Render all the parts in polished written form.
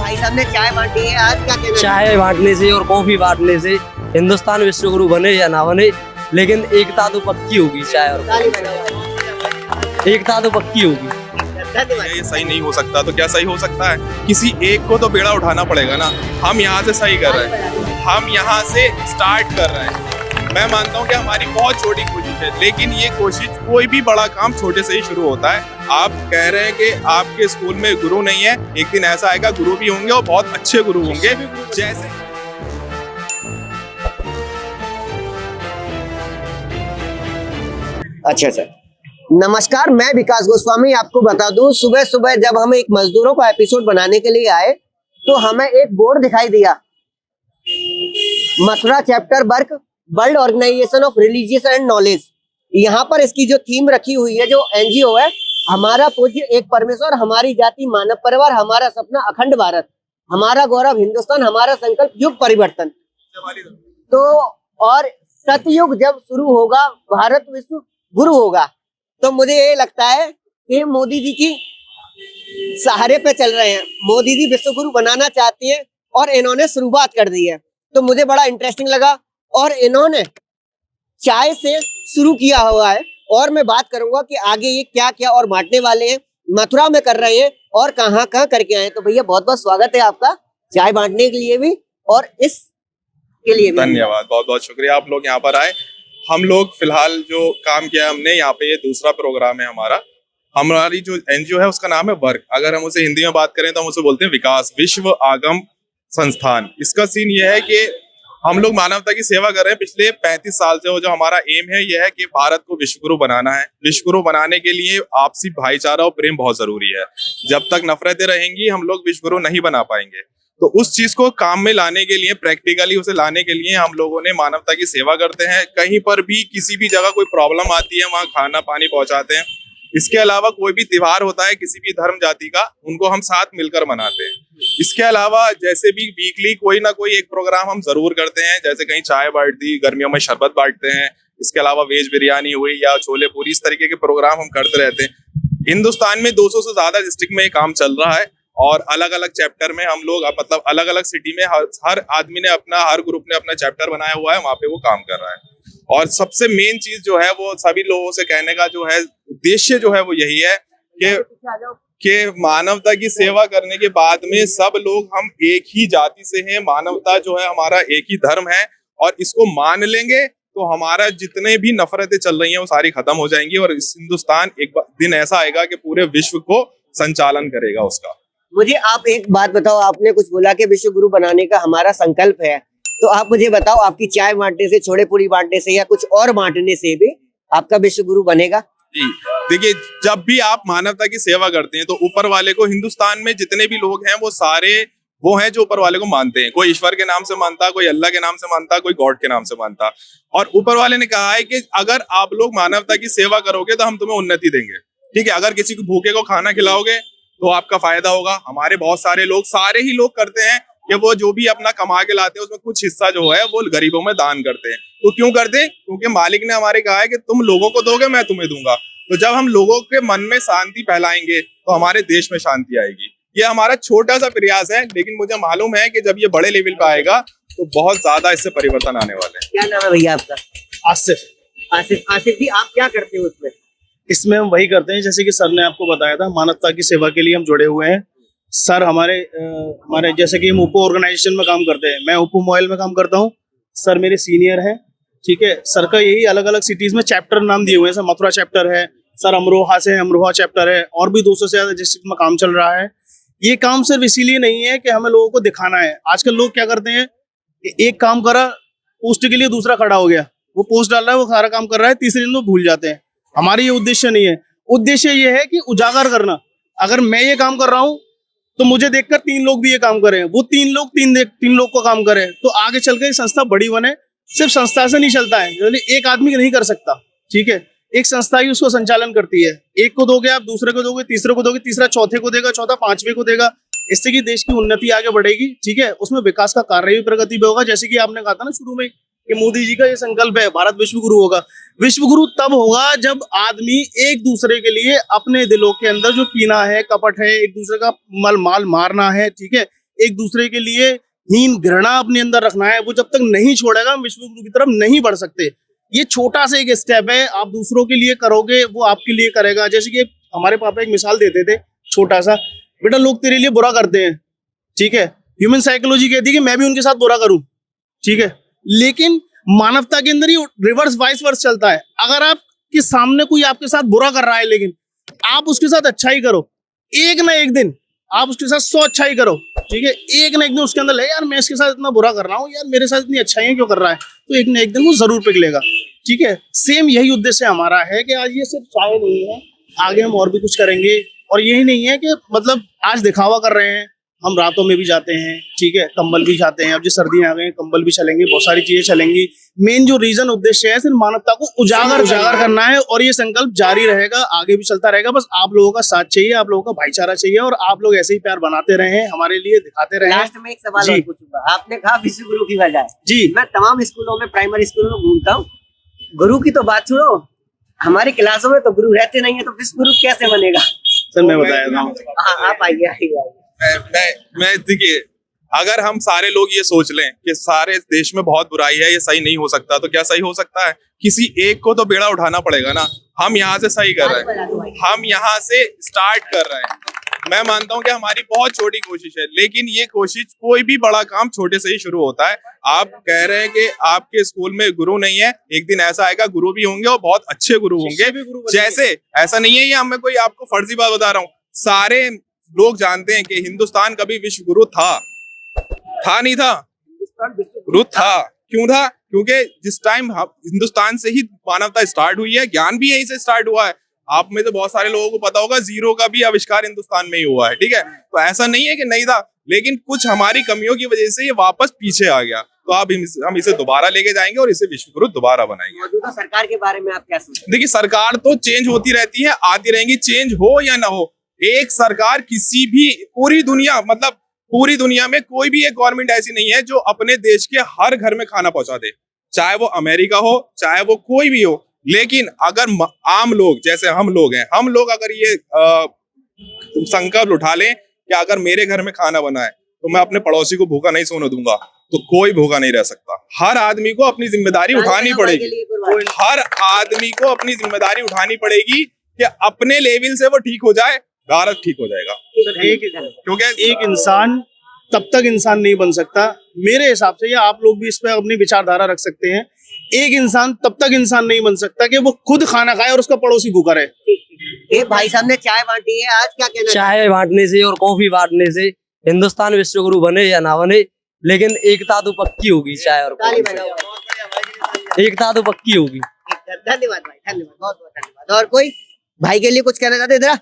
भाई साहब ने चाय बांटी है, आज क्या कहना चाय बांटने से और कॉफी बांटने से हिंदुस्तान विश्व गुरु बने या ना बने, लेकिन एकता तो पक्की होगी। चाय और ताली बजाओ। एकता तो पक्की होगी। धन्यवाद। ये सही नहीं हो सकता तो क्या सही हो सकता है? किसी एक को तो बेड़ा उठाना पड़ेगा ना। हम यहाँ से सही कर रहे हैं, हम यहाँ से स्टार्ट कर रहे हैं। मैं मानता हूँ कि हमारी बहुत छोटी कोशिश है, लेकिन ये कोशिश, कोई भी बड़ा काम छोटे से ही शुरू होता है। आप कह रहे हैं कि आपके स्कूल में गुरु नहीं है, एक दिन ऐसा आएगा गुरु भी होंगे और बहुत अच्छे गुरु होंगे। जैसे अच्छा सर, नमस्कार, मैं विकास गोस्वामी। आपको बता दूं, सुबह सुबह जब हम एक मजदूरों का एपिसोड बनाने के लिए आए तो हमें एक बोर्ड दिखाई दिया, Mathura chapter world organisation of religious and knowledge. यहाँ पर इसकी जो थीम रखी हुई है, जो एनजीओ है, हमारा पूज्य एक परमेश्वर, हमारी जाति मानव परिवार, हमारा सपना अखंड भारत, हमारा गौरव हिंदुस्तान, हमारा संकल्प युग परिवर्तन। तो और सतयुग जब शुरू होगा, भारत विश्व गुरु होगा। तो मुझे ये लगता है कि मोदी जी की सहारे पे चल रहे हैं। मोदी जी विश्व गुरु बनाना चाहती हैं और इन्होंने शुरुआत कर दी है। तो मुझे बड़ा इंटरेस्टिंग लगा और इन्होंने चाय से शुरू किया हुआ है। और मैं बात करूंगा कि आगे ये क्या क्या और बांटने वाले हैं, मथुरा में कर रहे हैं और कहाँ कहाँ करके आए हैं। तो भैया बहुत बहुत स्वागत है आपका, चाय बांटने के लिए भी और इस के लिए भी धन्यवाद, बहुत बहुत शुक्रिया आप लोग यहाँ पर आए। हम लोग फिलहाल जो काम किया हमने यहाँ पे, ये दूसरा प्रोग्राम है हमारा। हमारी जो एनजीओ है उसका नाम है वर्क। अगर हम उसे हिंदी में बात करें तो हम उसे बोलते हैं विकास विश्व आगम संस्थान। इसका सीन ये है कि हम लोग मानवता की सेवा कर रहे हैं पिछले 35 साल से। और जो हमारा एम है ये है कि भारत को विश्वगुरु बनाना है। विश्वगुरु बनाने के लिए आपसी भाईचारा और प्रेम बहुत जरूरी है। जब तक नफरतें रहेंगी हम लोग विश्वगुरु नहीं बना पाएंगे। तो उस चीज को काम में लाने के लिए, प्रैक्टिकली उसे लाने के लिए हम लोगों ने मानवता की सेवा करते हैं। कहीं पर भी किसी भी जगह कोई प्रॉब्लम आती है वहाँ खाना पानी पहुंचाते हैं। इसके अलावा कोई भी त्योहार होता है किसी भी धर्म जाति का, उनको हम साथ मिलकर मनाते हैं। इसके अलावा जैसे भी वीकली कोई ना कोई एक प्रोग्राम हम जरूर करते हैं, जैसे कहीं चाय बांट दी, गर्मियों में शरबत बांटते हैं। इसके अलावा वेज बिरयानी हुई या छोले पूरी, इस तरीके के प्रोग्राम हम करते रहते हैं। हिंदुस्तान में 200 से ज्यादा डिस्ट्रिक्ट में ये काम चल रहा है और अलग अलग चैप्टर में हम लोग, मतलब अलग अलग सिटी में हर आदमी ने अपना, हर ग्रुप ने अपना चैप्टर बनाया हुआ है, वहाँ पे वो काम कर रहा है। और सबसे मेन चीज जो है वो सभी लोगों से कहने का जो है उद्देश्य जो है वो यही है कि मानवता की सेवा करने के बाद में सब लोग हम एक ही जाति से हैं। मानवता जो है हमारा एक ही धर्म है और इसको मान लेंगे तो हमारा जितने भी नफरतें चल रही हैं वो सारी खत्म हो जाएंगी और इस हिंदुस्तान एक दिन ऐसा आएगा कि पूरे विश्व को संचालन करेगा उसका। मुझे आप एक बात बताओ, आपने कुछ बोला कि विश्व गुरु बनाने का हमारा संकल्प है, तो आप मुझे बताओ, आपकी चाय बांटने से, छोले पूरी बांटने से या कुछ और बांटने से भी आपका विश्व गुरु बनेगा? जी देखिए, जब भी आप मानवता की सेवा करते हैं तो ऊपर वाले को, हिंदुस्तान में जितने भी लोग हैं वो सारे वो हैं जो ऊपर वाले को मानते हैं। कोई ईश्वर के नाम से मानता, कोई अल्लाह के नाम से मानता, कोई गॉड के नाम से मानता। और ऊपर वाले ने कहा है कि अगर आप लोग मानवता की सेवा करोगे तो हम तुम्हें उन्नति देंगे। ठीक है, अगर किसी को भूखे को खाना खिलाओगे तो आपका फायदा होगा। हमारे बहुत सारे लोग, सारे ही लोग करते हैं कि वो जो भी अपना कमा के लाते हैं उसमें कुछ हिस्सा जो है वो गरीबों में दान करते हैं। तो क्यों करते हैं? क्योंकि मालिक ने हमारे कहा है कि तुम लोगों को दोगे, मैं तुम्हें दूंगा। तो जब हम लोगों के मन में शांति फैलाएंगे तो हमारे देश में शांति आएगी। ये हमारा छोटा सा प्रयास है, लेकिन मुझे मालूम है कि जब ये बड़े लेवल पे आएगा तो बहुत ज्यादा इससे परिवर्तन आने वाले हैं। क्या नाम है भैया आपका? आसिफ। आसिफ जी, आप क्या करते हो उसमें? इसमें हम वही करते हैं जैसे कि सर ने आपको बताया था, मानवता की सेवा के लिए हम जुड़े हुए हैं। सर हमारे जैसे कि हम उपो ऑर्गेनाइजेशन में काम करते हैं, मैं उपो मोबाइल में काम करता हूँ। सर मेरे सीनियर हैं, ठीक है। सर का यही अलग अलग सिटीज में चैप्टर नाम दिए हुए हैं। सर मथुरा चैप्टर है, सर अमरोहा से अमरोहा चैप्टर है, और भी 200 से ज्यादा डिस्ट्रिक्ट में काम चल रहा है। ये काम सिर्फ इसीलिए नहीं है कि हमें लोगों को दिखाना है। आजकल लोग क्या करते हैं, एक काम करा, पोस्ट के लिए दूसरा खड़ा हो गया, वो पोस्ट डाल रहा है, वो सारा काम कर रहा है, तीसरे दिन वो भूल जाते हैं। हमारी ये उद्देश्य नहीं है। उद्देश्य ये है कि उजागर करना। अगर मैं ये काम कर रहा हूँ तो मुझे देखकर 3 लोग भी ये काम करें, वो 3 लोग 3 लोग को काम करें, तो आगे चलकर संस्था बड़ी बने। सिर्फ संस्था से नहीं चलता है, एक आदमी नहीं कर सकता, ठीक है। एक संस्था ही उसको संचालन करती है। एक को दोगे आप, दूसरे को दोगे, तीसरे को दोगे, तीसरा चौथे को देगा, चौथा 5वें को देगा। इससे कि देश की उन्नति आगे बढ़ेगी, ठीक है। उसमें विकास का कार्य भी, प्रगति भी होगा। जैसे कि आपने कहा था ना शुरू में कि मोदी जी का ये संकल्प है, भारत विश्व गुरु होगा। विश्व गुरु तब होगा जब आदमी एक दूसरे के लिए, अपने दिलों के अंदर जो कीना है, कपट है, एक दूसरे का माल मारना है, ठीक है, एक दूसरे के लिए हीन घृणा अपने अंदर रखना है, वो जब तक नहीं छोड़ेगा हम विश्व गुरु की तरफ नहीं बढ़ सकते। ये छोटा सा एक स्टेप है, आप दूसरों के लिए करोगे वो आपके लिए करेगा। जैसे कि हमारे पापा एक मिसाल देते थे छोटा सा, बेटा लोग तेरे लिए बुरा करते हैं, ठीक है, ह्यूमन साइकोलॉजी कहती है कि मैं भी उनके साथ बुरा करूं, ठीक है, लेकिन मानवता के अंदर ये रिवर्स वाइस वर्स चलता है। अगर आपके सामने कोई आपके साथ बुरा कर रहा है लेकिन आप उसके साथ अच्छाई करो, एक ना एक दिन आप उसके साथ 100 अच्छाई करो, ठीक है, एक ना एक दिन उसके अंदर लगे यार मैं इसके साथ इतना बुरा कर रहा हूँ, यार मेरे साथ इतनी अच्छाइयाँ क्यों कर रहा है, तो एक ना एक दिन वो जरूर पिघ लेगा, ठीक है। सेम यही उद्देश्य हमारा है कि आज ये सिर्फ चाय नहीं है, आगे हम और भी कुछ करेंगे। और यही नहीं है कि मतलब आज दिखावा कर रहे हैं, हम रातों में भी जाते हैं, ठीक है, कंबल भी जाते हैं, अब जो सर्दियां आ गई कंबल भी चलेंगे, बहुत सारी चीजें चलेंगी। मेन जो रीजन उद्देश्य है सिर्फ मानवता को उजागर करना है, और ये संकल्प जारी रहेगा, आगे भी चलता रहेगा। बस आप लोगों का साथ चाहिए, आप लोगों का भाईचारा चाहिए, और आप लोग ऐसे ही प्यार बनाते रहे, हमारे लिए दिखाते रहे। लास्ट में एक सवाल जी। और पूछूंगा, आपने कहा विश्व गुरु की वजह जी मैं तमाम स्कूलों में, प्राइमरी स्कूलों में घूमता हूँ, गुरु की तो बात छोड़ो, हमारी क्लासों में तो गुरु रहते नहीं है, तो विश्व गुरु कैसे बनेगा? सर मैं बताया था। हाँ आप आइए आइए। मैं देखिए, अगर हम सारे लोग ये सोच लें कि सारे देश में बहुत बुराई है, ये सही नहीं हो सकता, तो क्या सही हो सकता है? किसी एक को तो बेड़ा उठाना पड़ेगा ना। हम यहाँ से सही कर रहे हैं, हम यहाँ से स्टार्ट कर रहे हैं। मैं मानता हूँ कि हमारी बहुत छोटी कोशिश है, लेकिन ये कोशिश, कोई भी बड़ा काम छोटे से ही शुरू होता है। आप कह रहे हैं कि आपके स्कूल में गुरु नहीं है, एक दिन ऐसा आएगा गुरु भी होंगे और बहुत अच्छे गुरु होंगे। जैसे ऐसा नहीं है, ये मैं कोई आपको फर्जी बात बता रहा हूँ, सारे लोग जानते हैं कि हिंदुस्तान कभी विश्व गुरु था नहीं था? गुरु था। क्यों था? क्योंकि जिस टाइम हिंदुस्तान से ही मानवता स्टार्ट हुई है, ज्ञान भी यहीं से स्टार्ट हुआ है। आप में तो बहुत सारे लोगों को पता होगा, जीरो का भी आविष्कार हिंदुस्तान में ही हुआ है, ठीक है। तो ऐसा नहीं है कि नहीं था, लेकिन कुछ हमारी कमियों की वजह से ये वापस पीछे आ गया। तो अब हम इसे दोबारा लेके जाएंगे और इसे विश्व गुरु दोबारा बनाएंगे। मौजूदा सरकार के बारे में आप क्या सोचते हैं? देखिए, सरकार तो चेंज होती रहती है, आती रहेंगी, चेंज हो या ना हो। एक सरकार किसी भी, पूरी दुनिया, मतलब पूरी दुनिया में कोई भी एक गवर्नमेंट ऐसी नहीं है जो अपने देश के हर घर में खाना पहुंचा दे, चाहे वो अमेरिका हो, चाहे वो कोई भी हो। लेकिन अगर आम लोग, जैसे हम लोग हैं, हम लोग अगर ये संकल्प उठा लें कि अगर मेरे घर में खाना बना है तो मैं अपने पड़ोसी को भूखा नहीं सोने दूंगा, तो कोई भूखा नहीं रह सकता। हर आदमी को अपनी जिम्मेदारी उठानी पड़ेगी, हर आदमी को अपनी जिम्मेदारी उठानी पड़ेगी कि अपने लेवल से वो ठीक हो जाए, भारत ठीक हो जाएगा। क्योंकि एक इंसान तब तक इंसान नहीं बन सकता, मेरे हिसाब से, या आप लोग भी इस पर अपनी विचारधारा रख सकते हैं, एक इंसान तब तक इंसान नहीं बन सकता कि वो खुद खाना खाए और उसका पड़ोसी भूखा रहे। एक भाई साहब ने चाय बांटी है, आज क्या कहना? चाय बांटने से और कॉफी बांटने से हिंदुस्तान विश्व गुरु बने या ना बने, लेकिन एकता तो पक्की होगी। चाय और ताली कॉफी बजाओ, से बहुत बढ़िया भाई, एकता तो पक्की होगी। धन्यवाद भाई, धन्यवाद, बहुत बहुत धन्यवाद। और कोई भाई के लिए कुछ कहना चाहते? इधर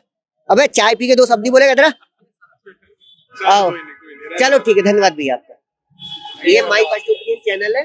अबे चाय पी के दो शब्द बोलेगा, इधर आओ। चलो ठीक है, धन्यवाद भैया आपका। ये माई फर्स्ट ओपिनियन चैनल है।